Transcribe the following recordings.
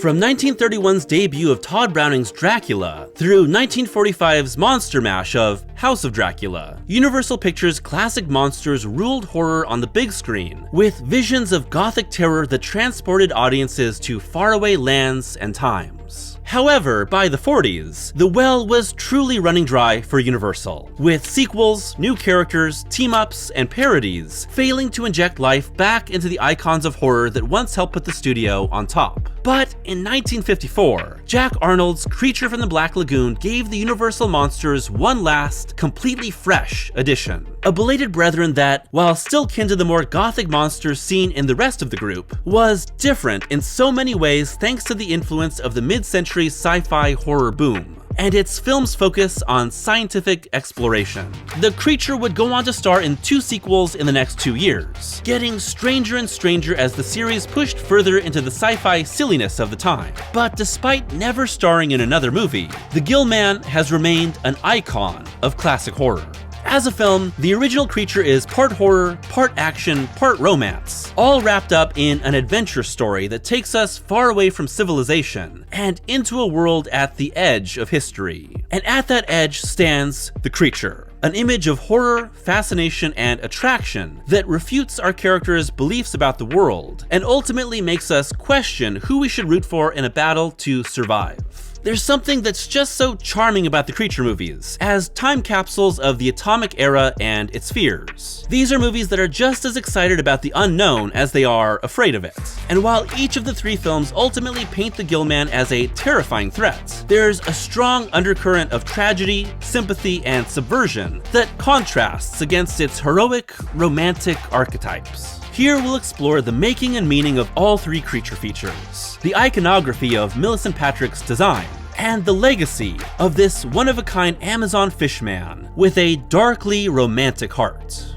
From 1931's debut of Todd Browning's Dracula through 1945's monster mash of House of Dracula, Universal Pictures' classic monsters ruled horror on the big screen, with visions of gothic terror that transported audiences to faraway lands and times. However, by the 40s, the well was truly running dry for Universal, with sequels, new characters, team-ups, and parodies failing to inject life back into the icons of horror that once helped put the studio on top. But in 1954, Jack Arnold's Creature from the Black Lagoon gave the Universal monsters one last, completely fresh addition. A belated brethren that, while still kin to the more gothic monsters seen in the rest of the group, was different in so many ways thanks to the influence of the mid-century sci-fi horror boom and its film's focus on scientific exploration. The creature would go on to star in 2 sequels in the next 2 years, getting stranger and stranger as the series pushed further into the sci-fi silliness of the time. But despite never starring in another movie, the gill-man has remained an icon of classic horror. As a film, the original creature is part horror, part action, part romance, all wrapped up in an adventure story that takes us far away from civilization and into a world at the edge of history. And at that edge stands the creature, an image of horror, fascination, and attraction that refutes our characters' beliefs about the world and ultimately makes us question who we should root for in a battle to survive. There's something that's just so charming about the Creature movies, as time capsules of the atomic era and its fears. These are movies that are just as excited about the unknown as they are afraid of it. And while each of the 3 films ultimately paint the gill-man as a terrifying threat, there's a strong undercurrent of tragedy, sympathy, and subversion that contrasts against its heroic, romantic archetypes. Here we'll explore the making and meaning of all 3 creature features, the iconography of Millicent Patrick's design, and the legacy of this one-of-a-kind Amazon fishman with a darkly romantic heart.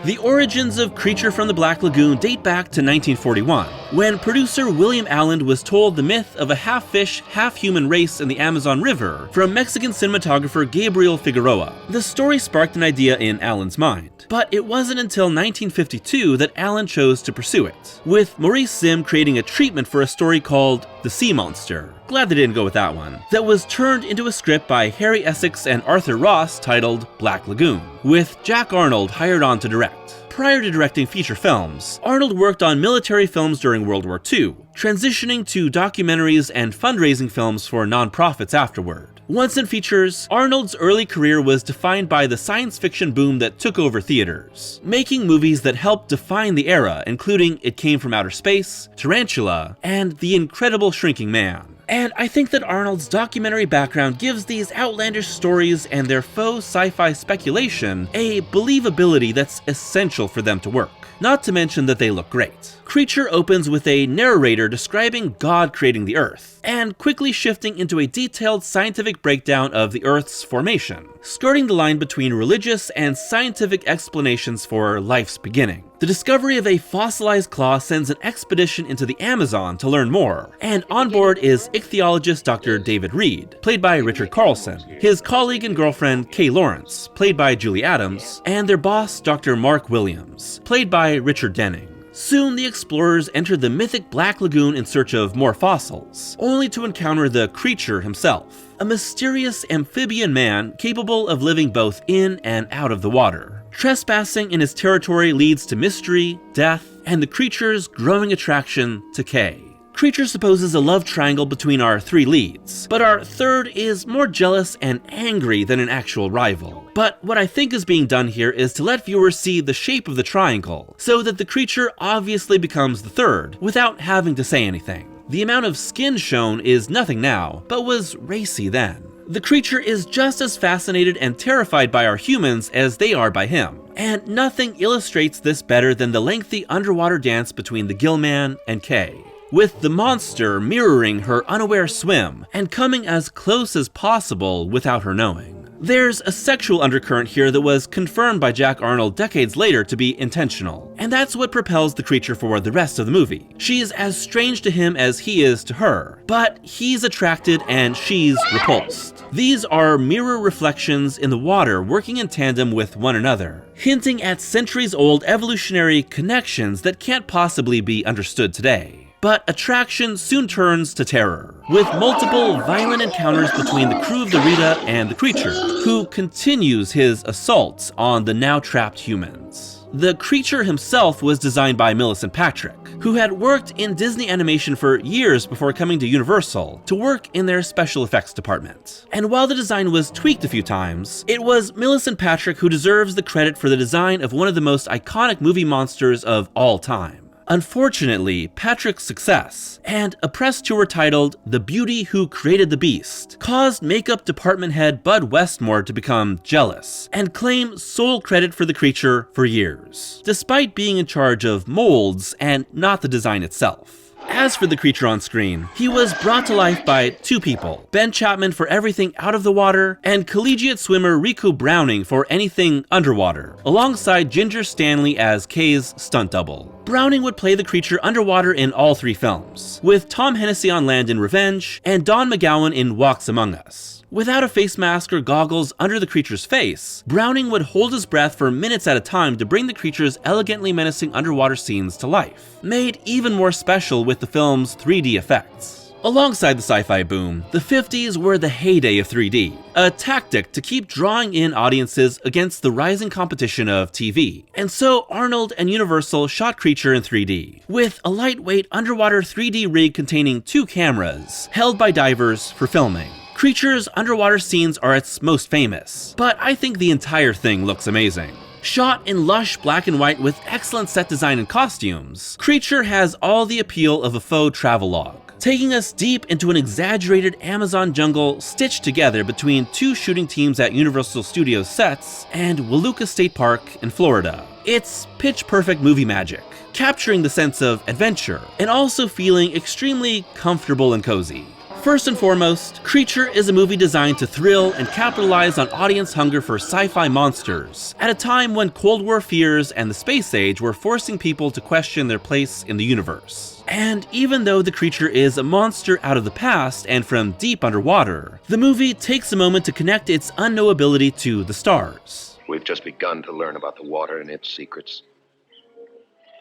The origins of Creature from the Black Lagoon date back to 1941, when producer William Allen was told the myth of a half-fish, half-human race in the Amazon River from Mexican cinematographer Gabriel Figueroa. The story sparked an idea in Allen's mind, but it wasn't until 1952 that Allen chose to pursue it, with Maurice Sim creating a treatment for a story called The Sea Monster. Glad they didn't go with that one. That was turned into a script by Harry Essex and Arthur Ross titled Black Lagoon, with Jack Arnold hired on to direct. Prior to directing feature films, Arnold worked on military films during World War II, transitioning to documentaries and fundraising films for nonprofits afterward. Once in features, Arnold's early career was defined by the science fiction boom that took over theaters, making movies that helped define the era, including It Came from Outer Space, Tarantula, and The Incredible Shrinking Man. And I think that Arnold's documentary background gives these outlandish stories and their faux sci-fi speculation a believability that's essential for them to work. Not to mention that they look great. Creature opens with a narrator describing God creating the Earth, and quickly shifting into a detailed scientific breakdown of the Earth's formation, skirting the line between religious and scientific explanations for life's beginning. The discovery of a fossilized claw sends an expedition into the Amazon to learn more, and on board is ichthyologist Dr. David Reed, played by Richard Carlson, his colleague and girlfriend Kay Lawrence, played by Julie Adams, and their boss Dr. Mark Williams, played by Richard Denning. Soon the explorers enter the mythic Black Lagoon in search of more fossils, only to encounter the creature himself, a mysterious amphibian man capable of living both in and out of the water. Trespassing in his territory leads to mystery, death, and the creature's growing attraction to Kay. Creature supposes a love triangle between our 3 leads, but our third is more jealous and angry than an actual rival. But what I think is being done here is to let viewers see the shape of the triangle, so that the creature obviously becomes the third, without having to say anything. The amount of skin shown is nothing now, but was racy then. The creature is just as fascinated and terrified by our humans as they are by him, and nothing illustrates this better than the lengthy underwater dance between the gill-man and Kay. with the monster mirroring her unaware swim and coming as close as possible without her knowing. There's a sexual undercurrent here that was confirmed by Jack Arnold decades later to be intentional, and that's what propels the creature for the rest of the movie. She's as strange to him as he is to her, but he's attracted and she's repulsed. These are mirror reflections in the water working in tandem with one another, hinting at centuries-old evolutionary connections that can't possibly be understood today. But attraction soon turns to terror, with multiple violent encounters between the crew of the Rita and the creature, who continues his assaults on the now trapped humans. The creature himself was designed by Millicent Patrick, who had worked in Disney animation for years before coming to Universal to work in their special effects department. And while the design was tweaked a few times, it was Millicent Patrick who deserves the credit for the design of one of the most iconic movie monsters of all time. Unfortunately, Patrick's success, and a press tour titled The Beauty Who Created the Beast, caused makeup department head Bud Westmore to become jealous, and claim sole credit for the creature for years, despite being in charge of molds and not the design itself. As for the creature on screen, he was brought to life by two people, Ben Chapman for everything out of the water, and collegiate swimmer Riku Browning for anything underwater, alongside Ginger Stanley as Kay's stunt double. Browning would play the creature underwater in all three films, with Tom Hennessy on land in Revenge, and Don McGowan in Walks Among Us. Without a face mask or goggles under the creature's face, Browning would hold his breath for minutes at a time to bring the creature's elegantly menacing underwater scenes to life, made even more special with the film's 3D effects. Alongside the sci-fi boom, the 50s were the heyday of 3D, a tactic to keep drawing in audiences against the rising competition of TV. And so Arnold and Universal shot Creature in 3D, with a lightweight underwater 3D rig containing two cameras, held by divers for filming. Creature's underwater scenes are its most famous, but I think the entire thing looks amazing. Shot in lush black and white with excellent set design and costumes, Creature has all the appeal of a faux travelogue, taking us deep into an exaggerated Amazon jungle stitched together between two shooting teams at Universal Studios sets and Waluka State Park in Florida. It's pitch-perfect movie magic, capturing the sense of adventure and also feeling extremely comfortable and cozy. First and foremost, Creature is a movie designed to thrill and capitalize on audience hunger for sci-fi monsters, at a time when Cold War fears and the space age were forcing people to question their place in the universe. And even though the creature is a monster out of the past and from deep underwater, the movie takes a moment to connect its unknowability to the stars. We've just begun to learn about the water and its secrets,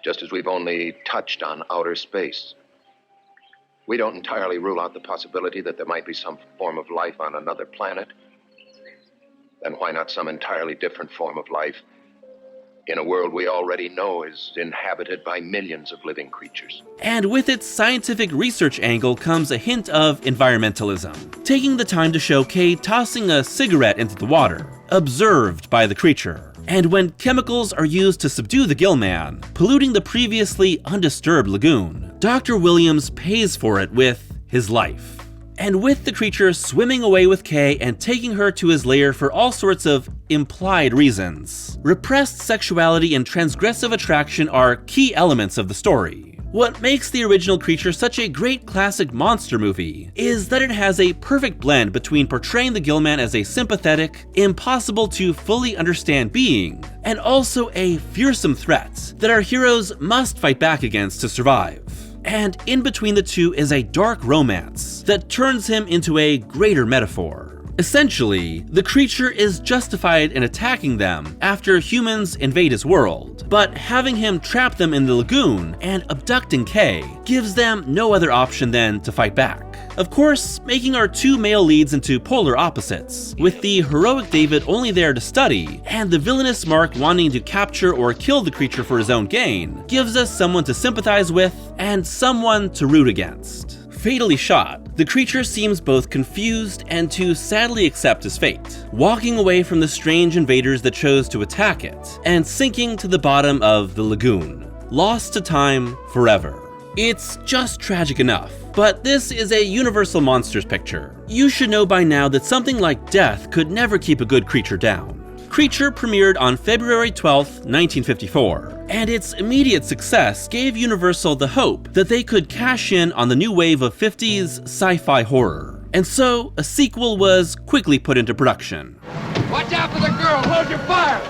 just as we've only touched on outer space. We don't entirely rule out the possibility that there might be some form of life on another planet. Then why not some entirely different form of life in a world we already know is inhabited by millions of living creatures? And with its scientific research angle comes a hint of environmentalism, taking the time to show Kay tossing a cigarette into the water, observed by the creature. And when chemicals are used to subdue the gill-man, polluting the previously undisturbed lagoon, Dr. Williams pays for it with his life. And with the creature swimming away with Kay and taking her to his lair for all sorts of implied reasons, repressed sexuality and transgressive attraction are key elements of the story. What makes the original Creature such a great classic monster movie is that it has a perfect blend between portraying the gill-man as a sympathetic, impossible to fully understand being, and also a fearsome threat that our heroes must fight back against to survive. And in between the two is a dark romance that turns him into a greater metaphor. Essentially, the creature is justified in attacking them after humans invade his world, but having him trap them in the lagoon and abducting Kay gives them no other option than to fight back. Of course, making our two male leads into polar opposites, with the heroic David only there to study, and the villainous Mark wanting to capture or kill the creature for his own gain, gives us someone to sympathize with and someone to root against. Fatally shot, the creature seems both confused and to sadly accept his fate, walking away from the strange invaders that chose to attack it, and sinking to the bottom of the lagoon, lost to time forever. It's just tragic enough, but this is a Universal Monsters picture. You should know by now that something like death could never keep a good creature down. Creature premiered on February 12, 1954, and its immediate success gave Universal the hope that they could cash in on the new wave of 50s sci-fi horror. And so, a sequel was quickly put into production. Watch out for the girl! Hold your fire!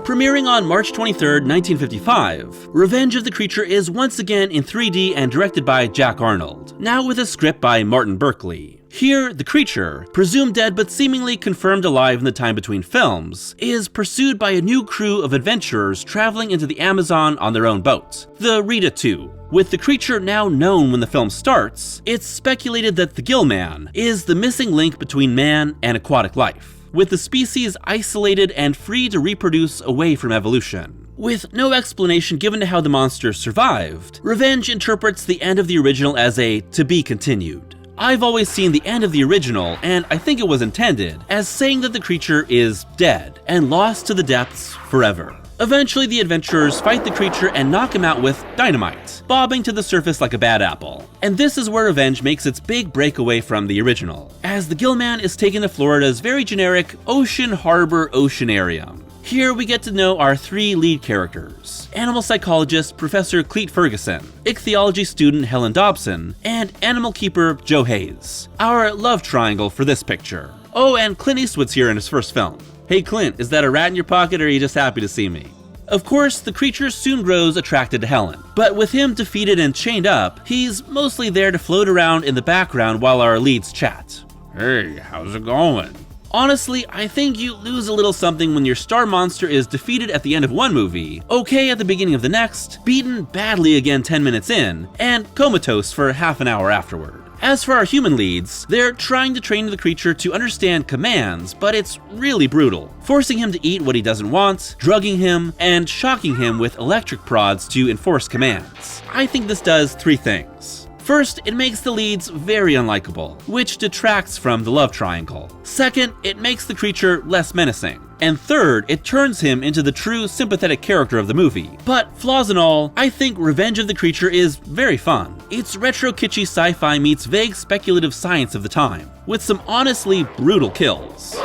Premiering on March 23, 1955, Revenge of the Creature is once again in 3D and directed by Jack Arnold, now with a script by Martin Berkeley. Here, the creature, presumed dead but seemingly confirmed alive in the time between films, is pursued by a new crew of adventurers traveling into the Amazon on their own boat, the Rita II. With the creature now known when the film starts, it's speculated that the gill-man is the missing link between man and aquatic life, with the species isolated and free to reproduce away from evolution. With no explanation given to how the monster survived, Revenge interprets the end of the original as a to be continued. I've always seen the end of the original, and I think it was intended, as saying that the creature is dead and lost to the depths forever. Eventually, the adventurers fight the creature and knock him out with dynamite, bobbing to the surface like a bad apple. And this is where Revenge makes its big breakaway from the original, as the gill-man is taken to Florida's very generic Ocean Harbor Oceanarium. Here we get to know our three lead characters: animal psychologist Professor Cleet Ferguson, ichthyology student Helen Dobson, and animal keeper Joe Hayes. Our love triangle for this picture. Oh, and Clint Eastwood's here in his first film. Hey Clint, is that a rat in your pocket or are you just happy to see me? Of course, the creature soon grows attracted to Helen, but with him defeated and chained up, he's mostly there to float around in the background while our leads chat. Hey, how's it going? Honestly, I think you lose a little something when your star monster is defeated at the end of one movie, okay at the beginning of the next, beaten badly again 10 minutes in, and comatose for half an hour afterward. As for our human leads, they're trying to train the creature to understand commands, but it's really brutal, forcing him to eat what he doesn't want, drugging him, and shocking him with electric prods to enforce commands. I think this does three things. First, it makes the leads very unlikable, which detracts from the love triangle. Second, it makes the creature less menacing. And third, it turns him into the true sympathetic character of the movie. But flaws and all, I think Revenge of the Creature is very fun. It's retro kitschy sci-fi meets vague speculative science of the time, with some honestly brutal kills.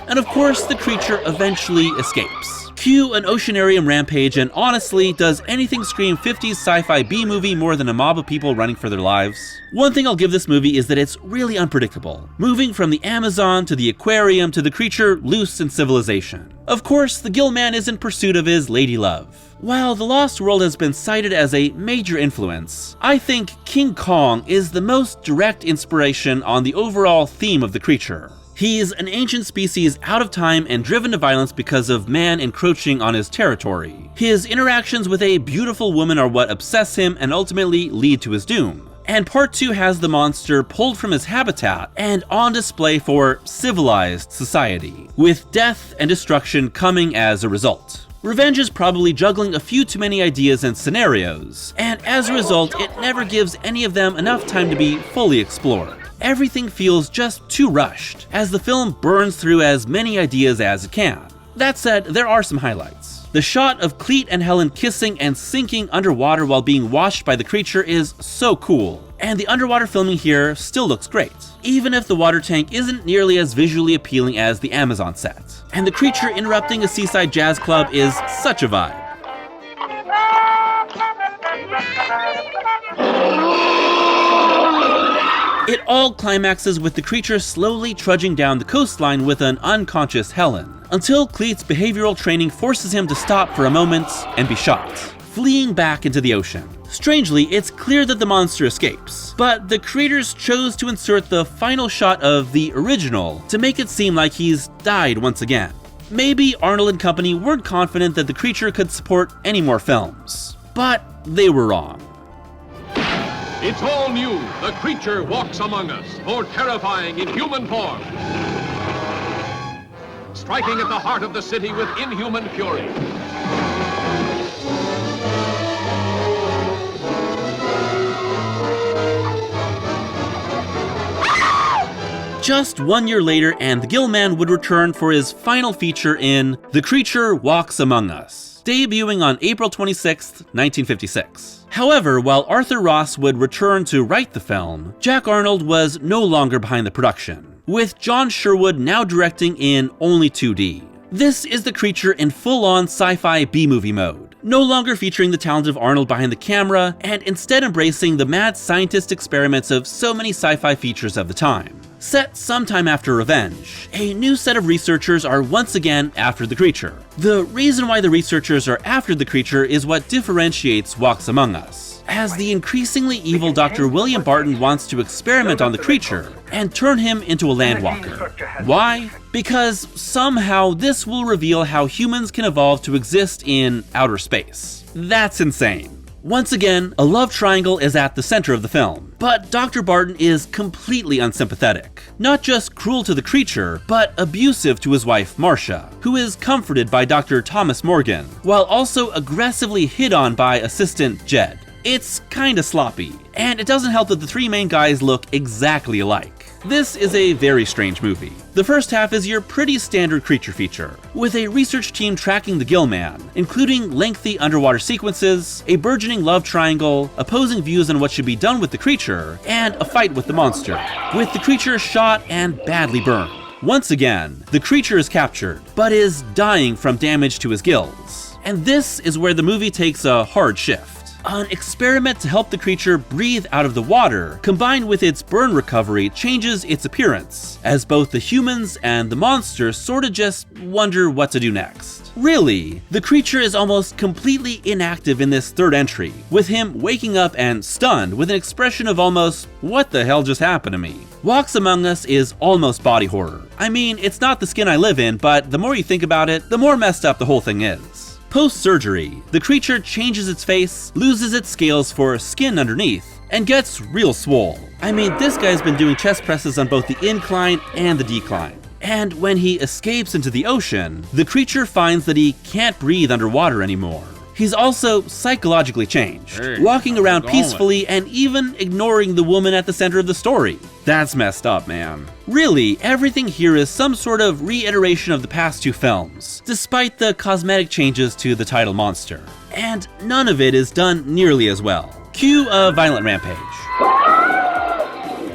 And of course, the creature eventually escapes. Cue an oceanarium rampage, and honestly, does anything scream 50s sci-fi B-movie more than a mob of people running for their lives? One thing I'll give this movie is that it's really unpredictable, moving from the Amazon to the aquarium to the creature loose in civilization. Of course, the gill-man is in pursuit of his lady love. While The Lost World has been cited as a major influence, I think King Kong is the most direct inspiration on the overall theme of the creature. He's an ancient species out of time and driven to violence because of man encroaching on his territory. His interactions with a beautiful woman are what obsess him and ultimately lead to his doom. And part 2 has the monster pulled from his habitat and on display for civilized society, with death and destruction coming as a result. Revenge is probably juggling a few too many ideas and scenarios, and as a result, it never gives any of them enough time to be fully explored. Everything feels just too rushed, as the film burns through as many ideas as it can. That said, there are some highlights. The shot of Cleet and Helen kissing and sinking underwater while being watched by the creature is so cool, and the underwater filming here still looks great, even if the water tank isn't nearly as visually appealing as the Amazon set. And the creature interrupting a seaside jazz club is such a vibe. It all climaxes with the creature slowly trudging down the coastline with an unconscious Helen, until Cleet's behavioral training forces him to stop for a moment and be shot, fleeing back into the ocean. Strangely, it's clear that the monster escapes, but the creators chose to insert the final shot of the original to make it seem like he's died once again. Maybe Arnold and company weren't confident that the creature could support any more films, but they were wrong. It's all new. The creature walks among us, more terrifying in human form. Striking at the heart of the city with inhuman fury. Just 1 year later, and the gill-man would return for his final feature in The Creature Walks Among Us. debuting on April 26, 1956. However, while Arthur Ross would return to write the film, Jack Arnold was no longer behind the production, with John Sherwood now directing in only 2D. This is The Creature in full-on sci-fi B-movie mode, no longer featuring the talent of Arnold behind the camera, and instead embracing the mad scientist experiments of so many sci-fi features of the time. Set sometime after Revenge, a new set of researchers are once again after the creature. The reason why the researchers are after the creature is what differentiates Walks Among Us, as the increasingly evil Dr. William Barton wants to experiment on the creature and turn him into a landwalker. Why? Because somehow this will reveal how humans can evolve to exist in outer space. That's insane. Once again, a love triangle is at the center of the film, but Dr. Barton is completely unsympathetic. Not just cruel to the creature, but abusive to his wife Marcia, who is comforted by Dr. Thomas Morgan, while also aggressively hit on by assistant Jed. It's kinda sloppy, and it doesn't help that the three main guys look exactly alike. This is a very strange movie. The first half is your pretty standard creature feature, with a research team tracking the gill-man, including lengthy underwater sequences, a burgeoning love triangle, opposing views on what should be done with the creature, and a fight with the monster, with the creature shot and badly burned. Once again, the creature is captured, but is dying from damage to his gills. And this is where the movie takes a hard shift. An experiment to help the creature breathe out of the water, combined with its burn recovery, changes its appearance, as both the humans and the monster sorta just wonder what to do next. Really, the creature is almost completely inactive in this third entry, with him waking up and stunned with an expression of almost, what the hell just happened to me? Walks Among Us is almost body horror. I mean, it's not the skin I live in, but the more you think about it, the more messed up the whole thing is. Post-surgery, the creature changes its face, loses its scales for skin underneath, and gets real swole. I mean, this guy's been doing chest presses on both the incline and the decline. And when he escapes into the ocean, the creature finds that he can't breathe underwater anymore. He's also psychologically changed, walking around peacefully and even ignoring the woman at the center of the story. That's messed up, man. Really, everything here is some sort of reiteration of the past two films, despite the cosmetic changes to the title monster. And none of it is done nearly as well. Cue a violent rampage.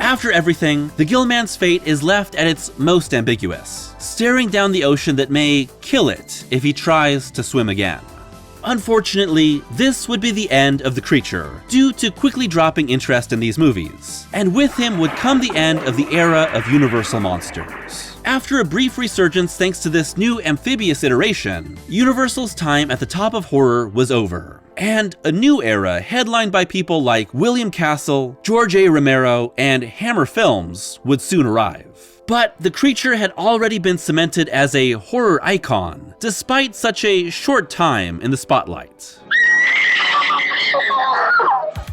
After everything, the gill-man's fate is left at its most ambiguous, staring down the ocean that may kill it if he tries to swim again. Unfortunately, this would be the end of the creature, due to quickly dropping interest in these movies, and with him would come the end of the era of Universal monsters. After a brief resurgence thanks to this new amphibious iteration, Universal's time at the top of horror was over, and a new era headlined by people like William Castle, George A. Romero, and Hammer Films would soon arrive. But the creature had already been cemented as a horror icon, despite such a short time in the spotlight.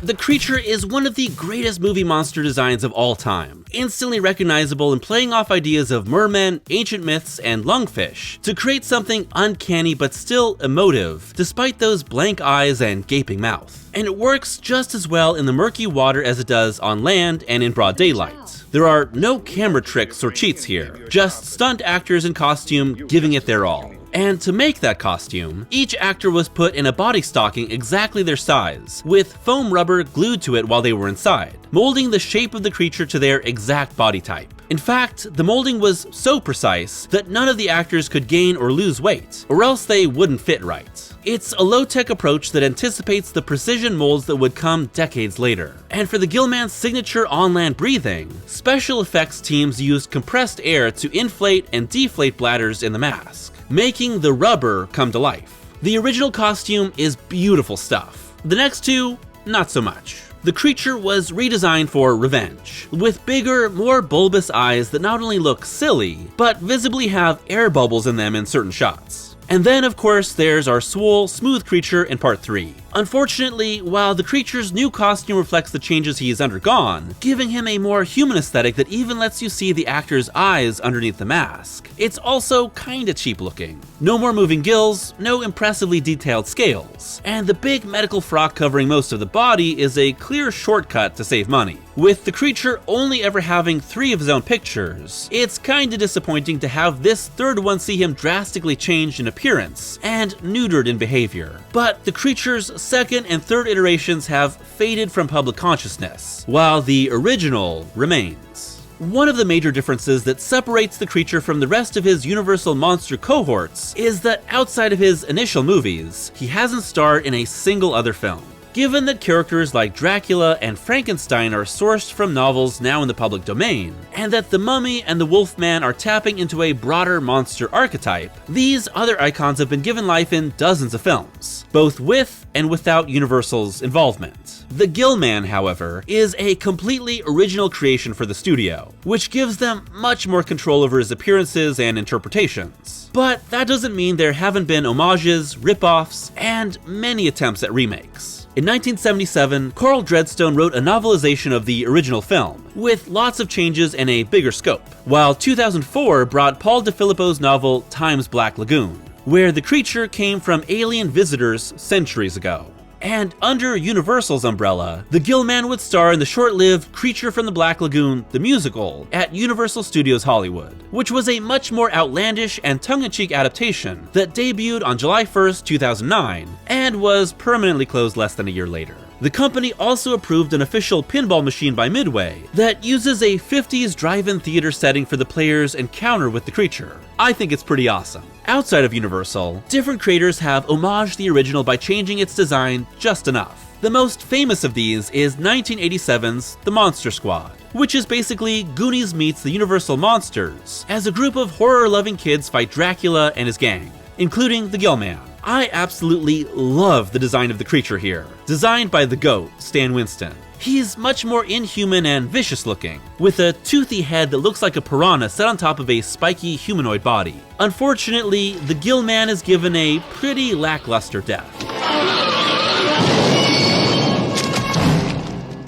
The creature is one of the greatest movie monster designs of all time, instantly recognizable and playing off ideas of mermen, ancient myths, and lungfish to create something uncanny but still emotive, despite those blank eyes and gaping mouth. And it works just as well in the murky water as it does on land and in broad daylight. There are no camera tricks or cheats here, just stunt actors in costume giving it their all. And to make that costume, each actor was put in a body stocking exactly their size, with foam rubber glued to it while they were inside, molding the shape of the creature to their exact body type. In fact, the molding was so precise that none of the actors could gain or lose weight, or else they wouldn't fit right. It's a low-tech approach that anticipates the precision molds that would come decades later. And for the gill-man's signature on-land breathing, special effects teams used compressed air to inflate and deflate bladders in the mask, making the rubber come to life. The original costume is beautiful stuff. The next two, not so much. The creature was redesigned for Revenge, with bigger, more bulbous eyes that not only look silly, but visibly have air bubbles in them in certain shots. And then, of course, there's our swole, smooth creature in part 3. Unfortunately, while the creature's new costume reflects the changes he has undergone, giving him a more human aesthetic that even lets you see the actor's eyes underneath the mask, it's also kinda cheap looking. No more moving gills, no impressively detailed scales, and the big medical frock covering most of the body is a clear shortcut to save money. With the creature only ever having 3 of his own pictures, it's kinda disappointing to have this third one see him drastically changed in appearance and neutered in behavior. But the creature's second and third iterations have faded from public consciousness, while the original remains. One of the major differences that separates the creature from the rest of his Universal monster cohorts is that outside of his initial movies, he hasn't starred in a single other film. Given that characters like Dracula and Frankenstein are sourced from novels now in the public domain, and that the Mummy and the Wolfman are tapping into a broader monster archetype, these other icons have been given life in dozens of films, both with and without Universal's involvement. The Gill-man, however, is a completely original creation for the studio, which gives them much more control over his appearances and interpretations. But that doesn't mean there haven't been homages, rip-offs, and many attempts at remakes. In 1977, Carl Dreadstone wrote a novelization of the original film, with lots of changes and a bigger scope, while 2004 brought Paul DeFilippo's novel Time's Black Lagoon, where the creature came from alien visitors centuries ago. And under Universal's umbrella, the Gill-man would star in the short-lived Creature from the Black Lagoon, the musical, at Universal Studios Hollywood, which was a much more outlandish and tongue-in-cheek adaptation that debuted on July 1st, 2009, and was permanently closed less than a year later. The company also approved an official pinball machine by Midway that uses a 50s drive-in theater setting for the player's encounter with the creature. I think it's pretty awesome. Outside of Universal, different creators have homaged the original by changing its design just enough. The most famous of these is 1987's The Monster Squad, which is basically Goonies meets the Universal Monsters, as a group of horror-loving kids fight Dracula and his gang, including the Gill-man. I absolutely love the design of the creature here, designed by the GOAT, Stan Winston. He's much more inhuman and vicious looking, with a toothy head that looks like a piranha set on top of a spiky humanoid body. Unfortunately, the Gill-man is given a pretty lackluster death,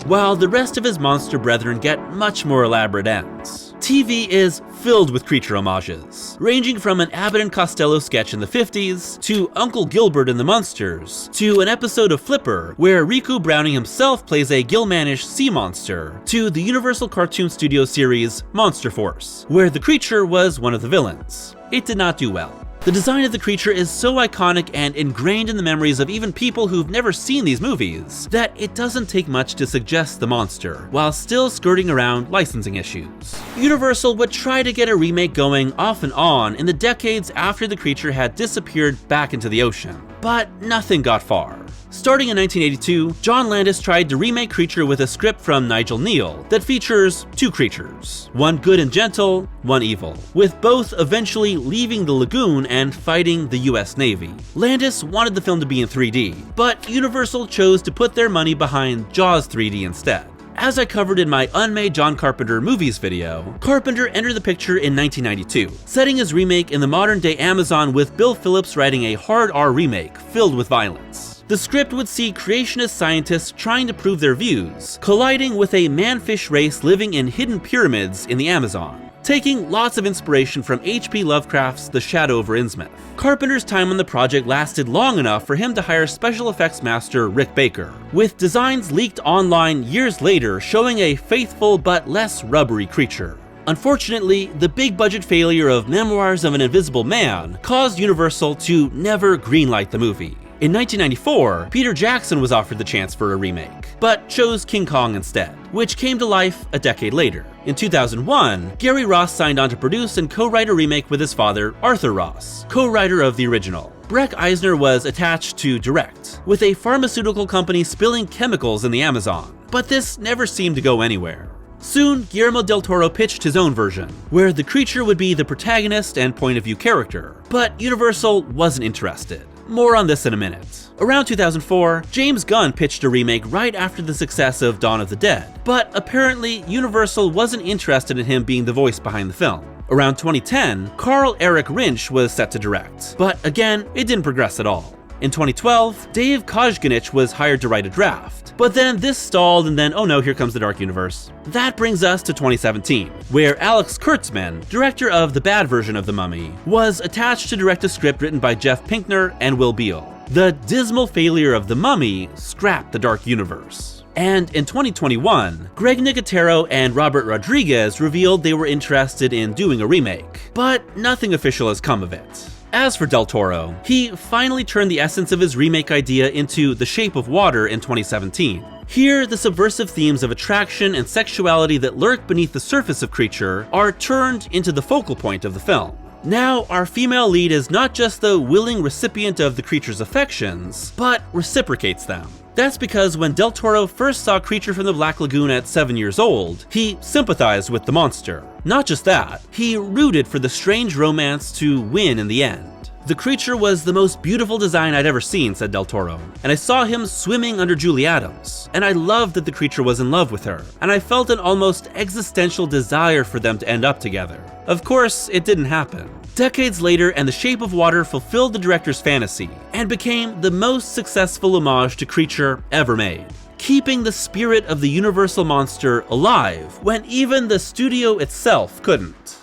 while the rest of his monster brethren get much more elaborate ends. TV is filled with creature homages, ranging from an Abbott and Costello sketch in the 50s, to Uncle Gilbert in the Munsters, to an episode of Flipper, where Riku Browning himself plays a Gill-manish sea monster, to the Universal Cartoon Studios series Monster Force, where the creature was one of the villains. It did not do well. The design of the creature is so iconic and ingrained in the memories of even people who've never seen these movies that it doesn't take much to suggest the monster, while still skirting around licensing issues. Universal would try to get a remake going off and on in the decades after the creature had disappeared back into the ocean, but nothing got far. Starting in 1982, John Landis tried to remake Creature with a script from Nigel Neal that features 2 creatures, one good and gentle, one evil, with both eventually leaving the lagoon and fighting the US Navy. Landis wanted the film to be in 3D, but Universal chose to put their money behind Jaws 3D instead. As I covered in my Unmade John Carpenter Movies video, Carpenter entered the picture in 1992, setting his remake in the modern-day Amazon with Bill Phillips writing a hard R remake filled with violence. The script would see creationist scientists trying to prove their views, colliding with a man-fish race living in hidden pyramids in the Amazon, taking lots of inspiration from H.P. Lovecraft's The Shadow over Innsmouth. Carpenter's time on the project lasted long enough for him to hire special effects master Rick Baker, with designs leaked online years later showing a faithful but less rubbery creature. Unfortunately, the big-budget failure of Memoirs of an Invisible Man caused Universal to never greenlight the movie. In 1994, Peter Jackson was offered the chance for a remake, but chose King Kong instead, which came to life a decade later. In 2001, Gary Ross signed on to produce and co-write a remake with his father, Arthur Ross, co-writer of the original. Breck Eisner was attached to direct, with a pharmaceutical company spilling chemicals in the Amazon, but this never seemed to go anywhere. Soon, Guillermo del Toro pitched his own version, where the creature would be the protagonist and point-of-view character, but Universal wasn't interested. More on this in a minute. Around 2004, James Gunn pitched a remake right after the success of Dawn of the Dead, but apparently Universal wasn't interested in him being the voice behind the film. Around 2010, Carl Eric Rinch was set to direct, but again, it didn't progress at all. In 2012, Dave Kojganich was hired to write a draft, but then this stalled and then, oh no, here comes the Dark Universe. That brings us to 2017, where Alex Kurtzman, director of the bad version of The Mummy, was attached to direct a script written by Jeff Pinkner and Will Beall. The dismal failure of The Mummy scrapped the Dark Universe. And in 2021, Greg Nicotero and Robert Rodriguez revealed they were interested in doing a remake, but nothing official has come of it. As for Del Toro, he finally turned the essence of his remake idea into The Shape of Water in 2017. Here, the subversive themes of attraction and sexuality that lurk beneath the surface of Creature are turned into the focal point of the film. Now, our female lead is not just the willing recipient of the creature's affections, but reciprocates them. That's because when Del Toro first saw Creature from the Black Lagoon at 7 years old, he sympathized with the monster. Not just that, he rooted for the strange romance to win in the end. The creature was the most beautiful design I'd ever seen, said Del Toro, and I saw him swimming under Julie Adams, and I loved that the creature was in love with her, and I felt an almost existential desire for them to end up together. Of course, it didn't happen. Decades later, and The Shape of Water fulfilled the director's fantasy, and became the most successful homage to Creature ever made, keeping the spirit of the universal monster alive when even the studio itself couldn't.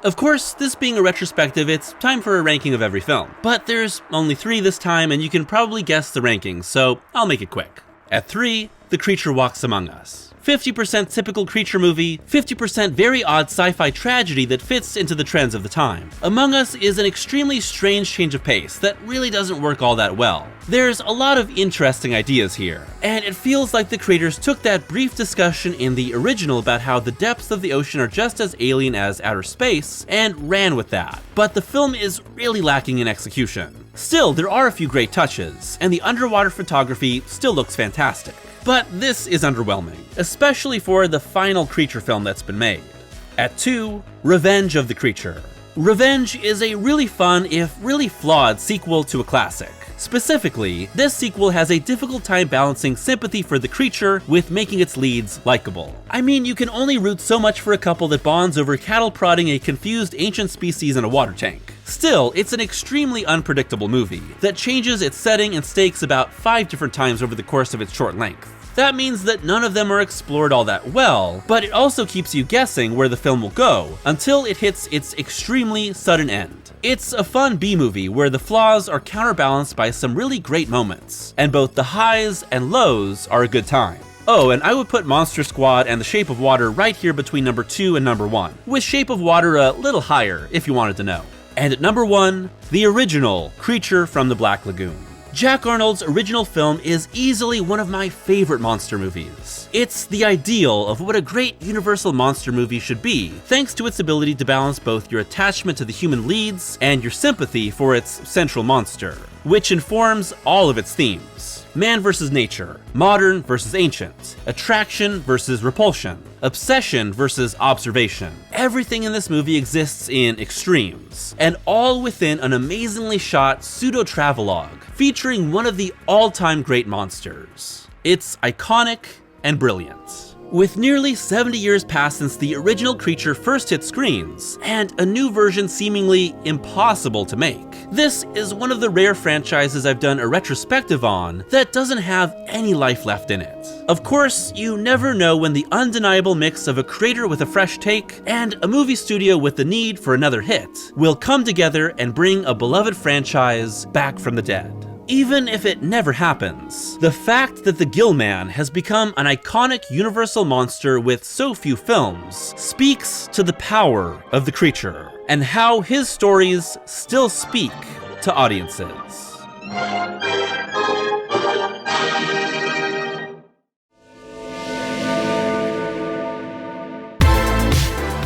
Of course, this being a retrospective, it's time for a ranking of every film, but there's only 3 this time and you can probably guess the rankings, so I'll make it quick. At 3, The Creature Walks Among Us. 50% typical Creature movie, 50% very odd sci-fi tragedy that fits into the trends of the time. Among Us is an extremely strange change of pace that really doesn't work all that well. There's a lot of interesting ideas here, and it feels like the creators took that brief discussion in the original about how the depths of the ocean are just as alien as outer space, and ran with that. But the film is really lacking in execution. Still, there are a few great touches, and the underwater photography still looks fantastic. But this is underwhelming, especially for the final Creature film that's been made. At 2, Revenge of the Creature. Revenge is a really fun, if really flawed, sequel to a classic. Specifically, this sequel has a difficult time balancing sympathy for the creature with making its leads likable. I mean, you can only root so much for a couple that bonds over cattle prodding a confused ancient species in a water tank. Still, it's an extremely unpredictable movie that changes its setting and stakes about 5 different times over the course of its short length. That means that none of them are explored all that well, but it also keeps you guessing where the film will go until it hits its extremely sudden end. It's a fun B-movie where the flaws are counterbalanced by some really great moments, and both the highs and lows are a good time. Oh, and I would put Monster Squad and The Shape of Water right here between number 2 and number 1, with Shape of Water a little higher if you wanted to know. And at number 1, the original Creature from the Black Lagoon. Jack Arnold's original film is easily one of my favorite monster movies. It's the ideal of what a great universal monster movie should be, thanks to its ability to balance both your attachment to the human leads and your sympathy for its central monster, which informs all of its themes. Man versus nature, modern versus ancient, attraction versus repulsion, obsession versus observation. Everything in this movie exists in extremes, and all within an amazingly shot pseudo-travelogue featuring one of the all-time great monsters. It's iconic and brilliant. With nearly 70 years past since the original Creature first hit screens, and a new version seemingly impossible to make, this is one of the rare franchises I've done a retrospective on that doesn't have any life left in it. Of course, you never know when the undeniable mix of a creator with a fresh take and a movie studio with the need for another hit will come together and bring a beloved franchise back from the dead. Even if it never happens, the fact that the gill-man has become an iconic universal monster with so few films speaks to the power of the creature and how his stories still speak to audiences.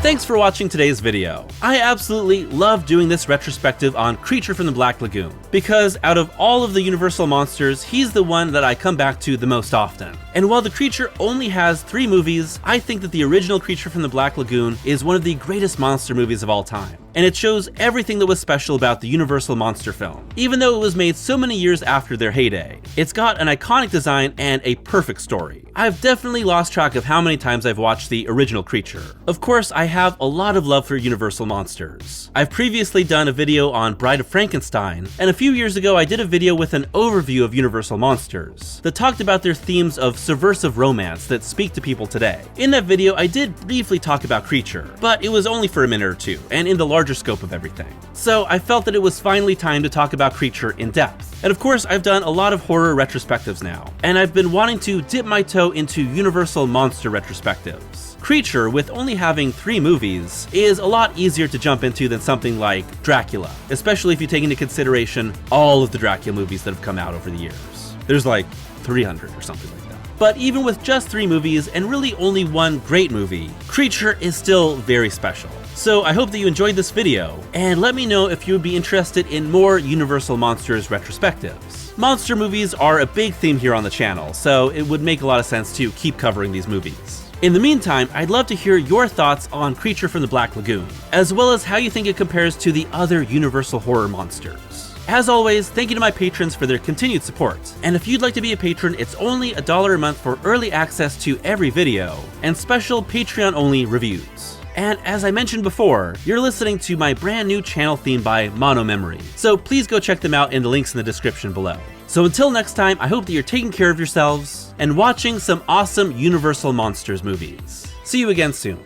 Thanks for watching today's video. I absolutely love doing this retrospective on Creature from the Black Lagoon, because out of all of the Universal monsters, he's the one that I come back to the most often. And while the Creature only has 3 movies, I think that the original Creature from the Black Lagoon is one of the greatest monster movies of all time. and it shows everything that was special about the Universal monster film, even though it was made so many years after their heyday. It's got an iconic design and a perfect story. I've definitely lost track of how many times I've watched the original Creature. Of course, I have a lot of love for Universal monsters. I've previously done a video on Bride of Frankenstein, and a few years ago I did a video with an overview of Universal monsters that talked about their themes of subversive romance that speak to people today. In that video, I did briefly talk about Creature, but it was only for a minute or two, and in the larger scope of everything. So I felt that it was finally time to talk about Creature in depth. And of course, I've done a lot of horror retrospectives now, and I've been wanting to dip my toe into Universal monster retrospectives. Creature, with only having 3 movies, is a lot easier to jump into than something like Dracula, especially if you take into consideration all of the Dracula movies that have come out over the years. There's like 300 or something like that. But even with just 3 movies and really only 1 great movie, Creature is still very special. So I hope that you enjoyed this video, and let me know if you would be interested in more Universal Monsters retrospectives. Monster movies are a big theme here on the channel, so it would make a lot of sense to keep covering these movies. In the meantime, I'd love to hear your thoughts on Creature from the Black Lagoon, as well as how you think it compares to the other Universal horror monsters. As always, thank you to my patrons for their continued support, and if you'd like to be a patron, it's only $1 a month for early access to every video, and special Patreon-only reviews. And as I mentioned before, you're listening to my brand new channel theme by Mono Memory, so please go check them out in the links in the description below. So until next time, I hope that you're taking care of yourselves and watching some awesome Universal Monsters movies. See you again soon.